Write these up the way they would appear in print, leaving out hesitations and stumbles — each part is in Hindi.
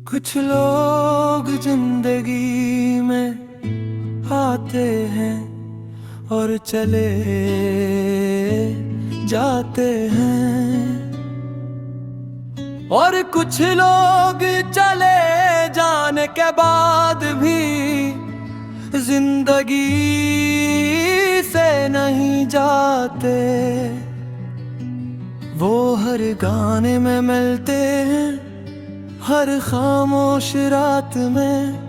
कुछ लोग जिंदगी में आते हैं और चले जाते हैं, और कुछ लोग चले जाने के बाद भी जिंदगी से नहीं जाते। वो हर गाने में मिलते हैं, हर खामोश रात में,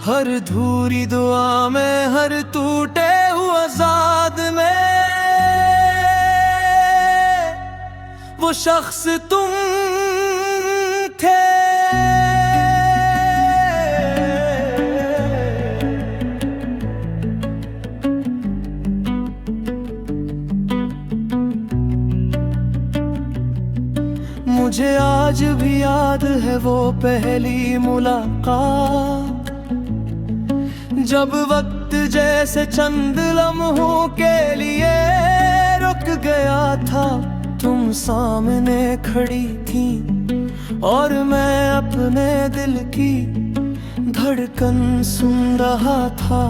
हर धूरी दुआ में, हर टूटे हुए साथ में। वो शख्स तुम थे। मुझे आज भी याद है वो पहली मुलाकात, जब वक्त जैसे चंद लम्हों के लिए रुक गया था। तुम सामने खड़ी थी और मैं अपने दिल की धड़कन सुन रहा था।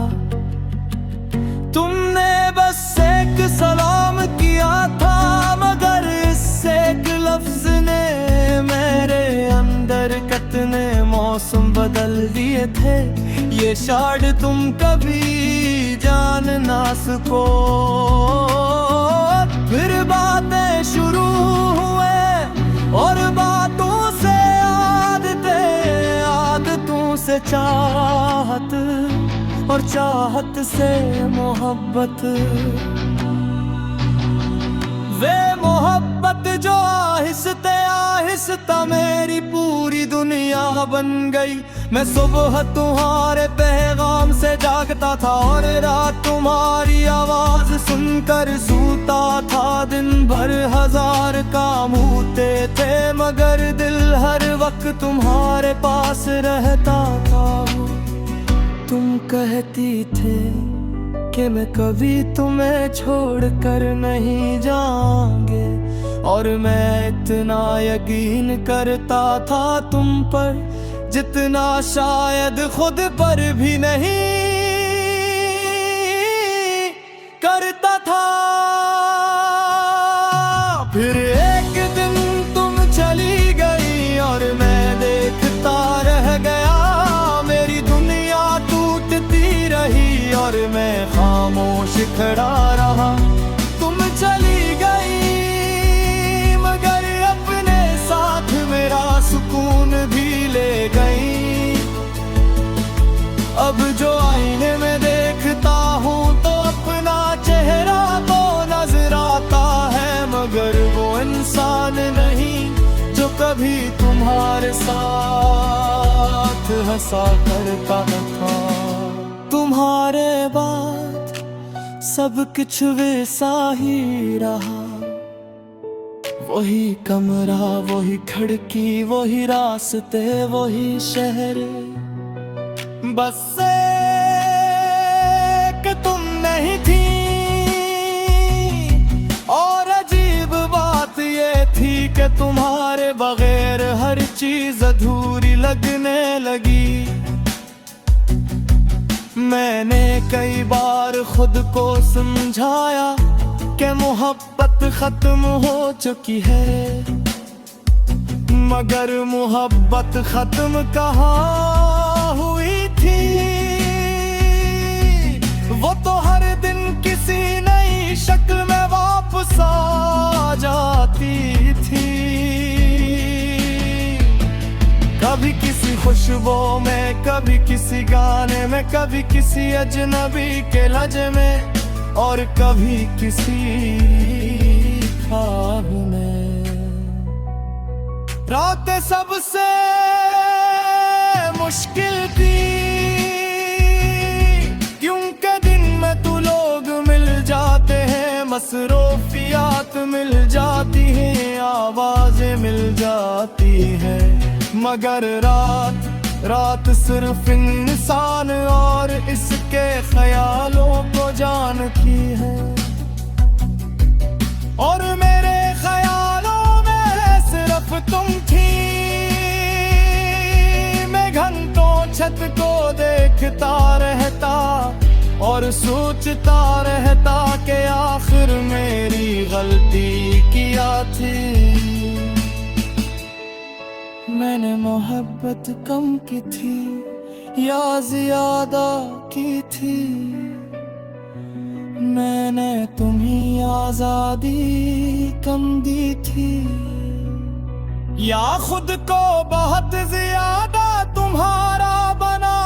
तुमने बस एक सलाम किया था, मगर इससे एक लफ्ज ने मेरे अंदर कितने मौसम बदल दिए थे। ये शायद तुम कभी जान ना सको। फिर बातें शुरू हुए और बातों से आदतें, आदतों से चाहत और चाहत से मोहब्बत। वे मोहब्बत जो आहिस्ते आहिस्ता मेरी पूरी दुनिया बन गई। मैं सुबह तुम्हारे पैगाम से जागता था और रात तुम्हारी आवाज सुनकर सूता था। दिन भर हजार काम होते थे, मगर दिल हर वक्त तुम्हारे पास रहता था। तुम कहती थे कि मैं कभी तुम्हें छोड़कर नहीं जाऊंगे, और मैं इतना यकीन करता था तुम पर जितना शायद खुद पर भी नहीं करता था। फिर एक दिन तुम चली गई और मैं देखता रह गया। मेरी दुनिया टूटती रही और मैं खामोश खड़ा रहा। तुम चली गई मगर अपने साथ मेरा सुकून भी ले गई। अब जो आईने में देखता हूँ तो अपना चेहरा तो नजर आता है, मगर वो इंसान नहीं जो कभी तुम्हारे साथ हंसा करता था। तुम्हारे बाद सब कुछ वैसा ही रहा। वही कमरा, वही खिड़की, वही रास्ते, वही शहर। बस एक तुम नहीं थी, और अजीब बात ये थी कि तुम्हारे बगैर हर चीज अधूरी लगने लगी। मैंने कई बार खुद को समझाया कि मोहब्बत खत्म हो चुकी है, मगर मोहब्बत खत्म कहाँ हुई थी। वो तो हर दिन किसी नई शक्ल में वापस आ जाती थी। कभी किसी खुशबू में, कभी किसी गाने में, कभी किसी अजनबी के लहजे में, और कभी किसी ख्वाब में। रातें सबसे मुश्किल थी, क्योंकि दिन में तो लोग मिल जाते हैं, मसरूफियात मिल जाती हैं, आवाजें मिल जाती हैं, मगर रात सिर्फ इंसान और इसके ख्यालों को जानती है। और मेरे ख्यालों में सिर्फ तुम थी, देखता रहता और सोचता रहता कि आखिर मेरी गलती क्या थी। मैंने मोहब्बत कम की थी या ज्यादा की थी, मैंने तुम्हें आजादी कम दी थी या खुद को बहुत ज्यादा तुम्हारा बना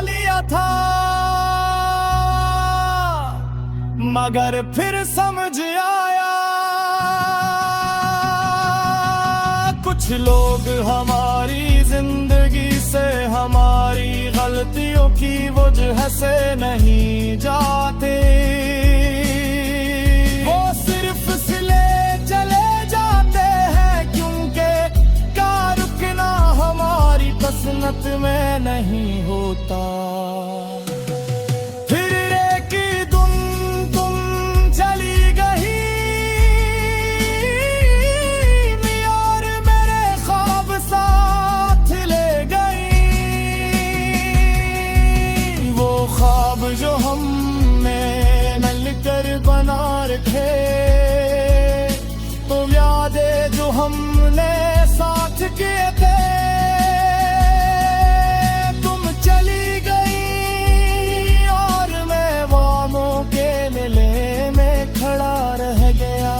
लिया था। मगर फिर समझ आया कुछ लोग हमारी जिंदगी से हमारी गलतियों की वजह से नहीं जाते, वो सिर्फ सिले चले जाते हैं क्योंकि का रुकना हमारी किस्मत में नहीं होता। फिर एक दिन तुम चली गई और मेरे ख्वाब साथ ले गई, वो ख्वाब जो हमने मिलकर बना रखे, तो यादें जो हमने साथ किए थे। तुम चली गई और मैं वामों के मेले में खड़ा रह गया।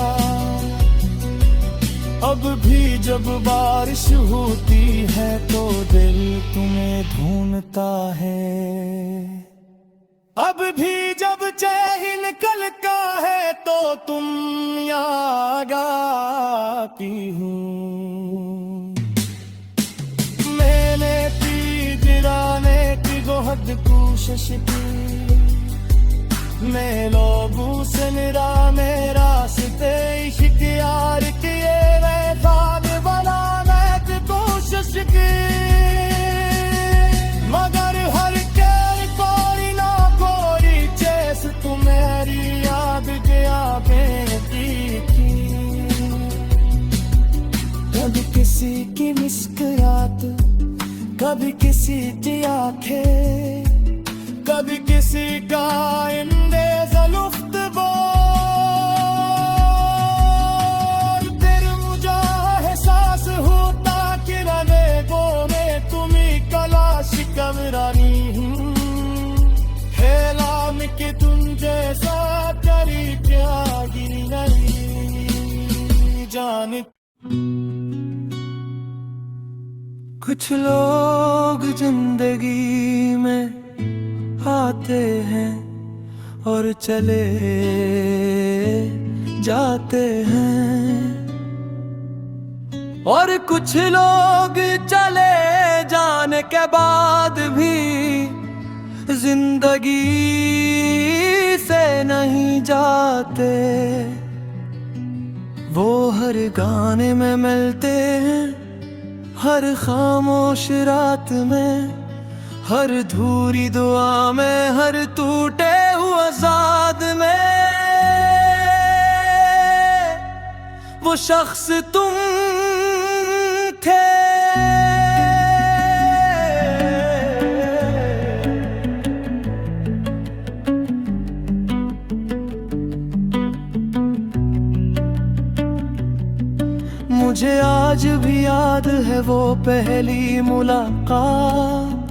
अब भी जब बारिश होती है तो दिल तुम्हें ढूंढता है, अब भी जब चैन निकलता है तो तुम याद आती हो। मैंने पी गिराने की बहुत कोशिश की, मैं लोगों से निरा मेरा रास्ते इख्तियार किए, मैं साथ बनाने की कोशिश की, मगर हर कोई ना कोई चेस तुम्हारी याद के आगे की। कभी किसी की मुस्कुराहट, कभी किसी की आंखें, कभी किसी का इंदेज़ा लुफ्तबोर, फिर मुझे एहसास होता कि रनेगो में तुम्ही कलाश कमरानी हूँ, हेलाम के तुम जैसा करी क्या गिरी नहीं जान। कुछ लोग जिंदगी में आते हैं और चले जाते हैं, और कुछ लोग चले जाने के बाद भी जिंदगी से नहीं जाते। वो हर गाने में मिलते हैं, हर खामोश रात में, हर धूरी दुआ में, हर टूटे हुए साथ में। वो शख्स तुम थे। मुझे आज भी याद है वो पहली मुलाकात,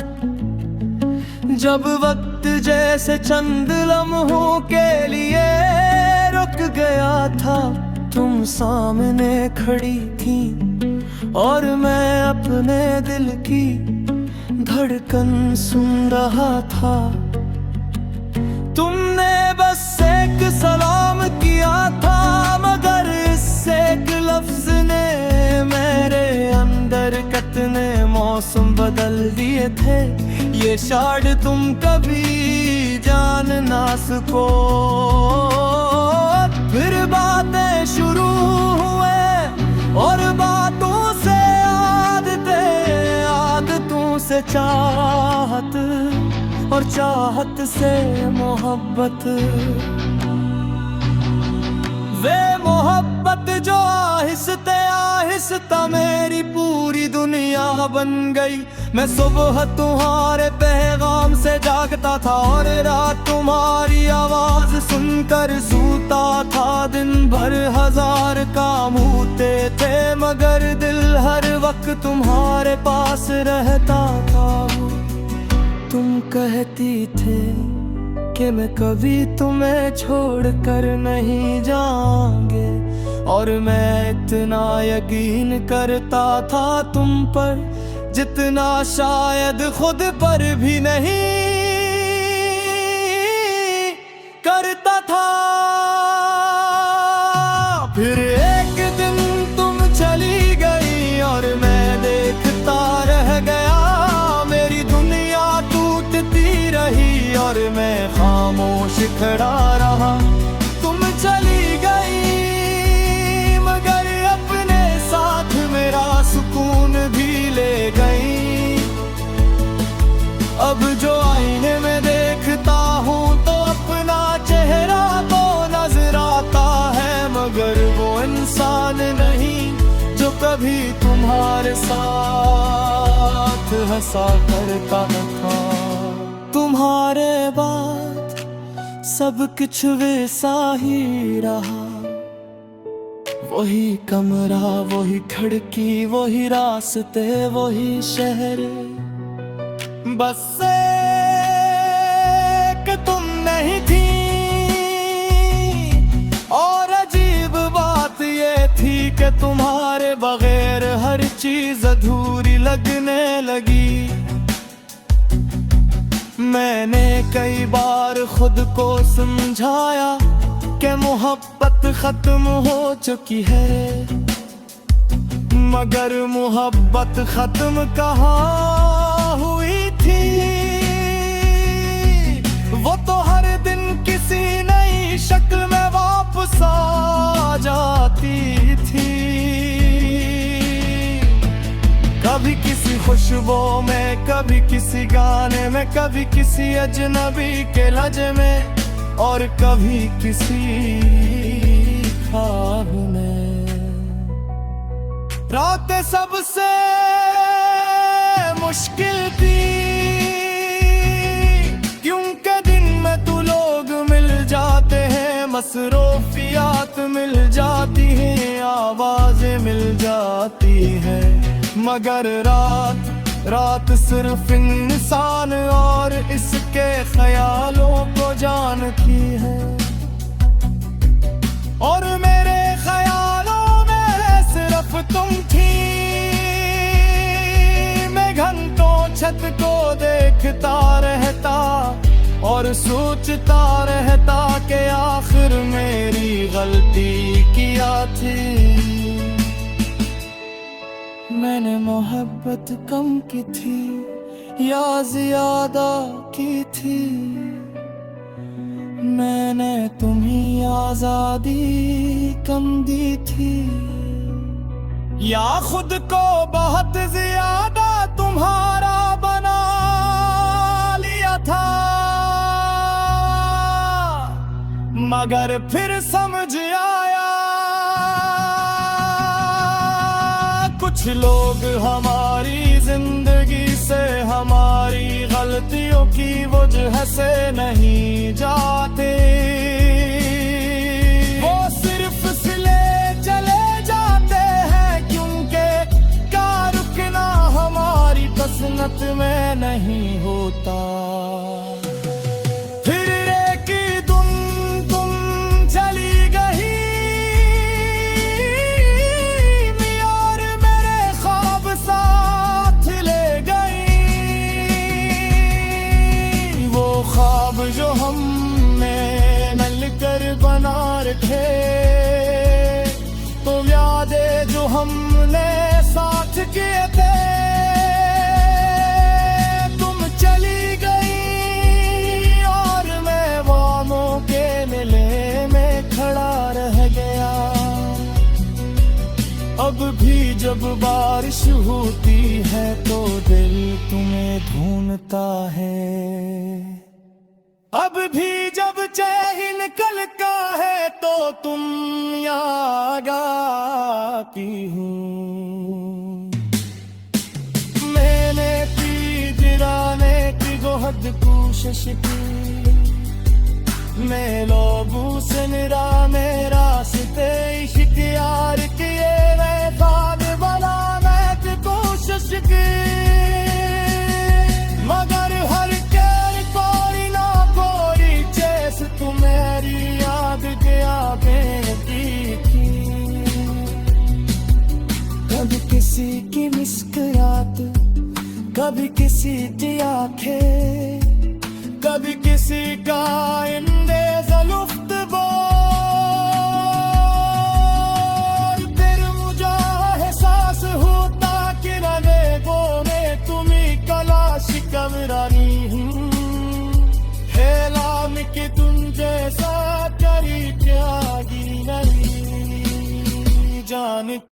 जब वक्त जैसे चंद लम्हों के लिए रुक गया था। तुम सामने खड़ी थी और मैं अपने दिल की धड़कन सुन रहा था। तुमने बस एक सलाम किया था, मगर इस एक लफ्ज ने मेरे अंदर कितने मौसम बदल दिए थे। ये शायद तुम कभी जान ना सको। फिर बातें शुरू हुए और बातों से आदतों से चाहत, और चाहत से मोहब्बत। वे मोहब्बत जो आहिस्ते आहिस्ता मेरी पूरी दुनिया दुनिया बन गई। मैं सुबह तुम्हारे पैगाम से जागता था और रात तुम्हारी आवाज सुनकर सूता था। दिन भर हजार काम होते थे मगर दिल हर वक्त तुम्हारे पास रहता था। तुम कहती थे कि मैं कभी तुम्हें छोड़कर नहीं जाऊंगे, और मैं इतना यकीन करता था तुम पर जितना शायद खुद पर भी नहीं करता था। फिर एक दिन तुम चली गई और मैं देखता रह गया। मेरी दुनिया टूटती रही और मैं खामोश खड़ा रहा। तुम चली गई मगर अपने साथ मेरा सुकून भी ले गई। अब जो आईने में देखता हूँ तो अपना चेहरा तो नजर आता है, मगर वो इंसान नहीं जो कभी तुम्हारे साथ हंसा करता था। तुम्हारे बाद सब कुछ वैसा ही रहा, वही कमरा, वही खिड़की, वही रास्ते, वही शहर। बस एक तुम नहीं थी, और अजीब बात ये थी कि तुम्हारे बगैर हर चीज अधूरी लगने लगी। मैंने कई बार खुद को समझाया कि मोहब्बत खत्म हो चुकी है, मगर मोहब्बत खत्म कहाँ हुई थी। वो तो हर दिन किसी नई शक्ल में वापस आ जाती थी। कभी किसी खुशबू में, कभी किसी गाने में, कभी किसी अजनबी के लहजे में, और कभी किसी ख्वाब में। रातें सबसे मुश्किल थी क्योंकि दिन में तो लोग मिल जाते हैं, मसरूफियात मिल जाती हैं, आवाजें मिल जाती हैं, मगर रात सिर्फ इंसान और इसके ख्यालों को जानती है। और मेरे ख्यालों में सिर्फ तुम थी। मैं घंटों छत को देखता रहता और सोचता रहता कि आखिर मेरी गलती क्या थी। मैंने मोहब्बत कम की थी या ज्यादा की थी, मैंने तुम्हें आजादी कम दी थी, या खुद को बहुत ज्यादा तुम्हारा बना लिया था। मगर फिर समझ आया कुछ लोग हमारी जिंदगी से हमारी गलतियों की वजह से नहीं जाते। वो सिर्फ सिले चले जाते हैं क्योंकि का रुकना हमारी तसन्नत में नहीं होता। फिर एक दिन तुम चली गई और मेरे ख्वाब साथ ले गई। वो ख्वाब जो हमने मिलकर बना रखे, तो यादें जो हमने साथ किए थे, तुम चली गई और मैं वादों के मेले में खड़ा रह गया। अब भी जब बारिश होती है तो दिल तुम्हें ढूंढता है, अब भी जब चैन निकलता है तो तुम याद आती हो। कोशिश की। मैं लोगों से निरा मेरा सिते इख्तियार किए, मैं बाद वाला मैं की कोशिश की। मगर हर केर कोई ना कोई चेस तू मेरी याद गया बेटी की। कभी किसी की मुस्कुराहट, कभी किसी की आंखें, कभी किसी का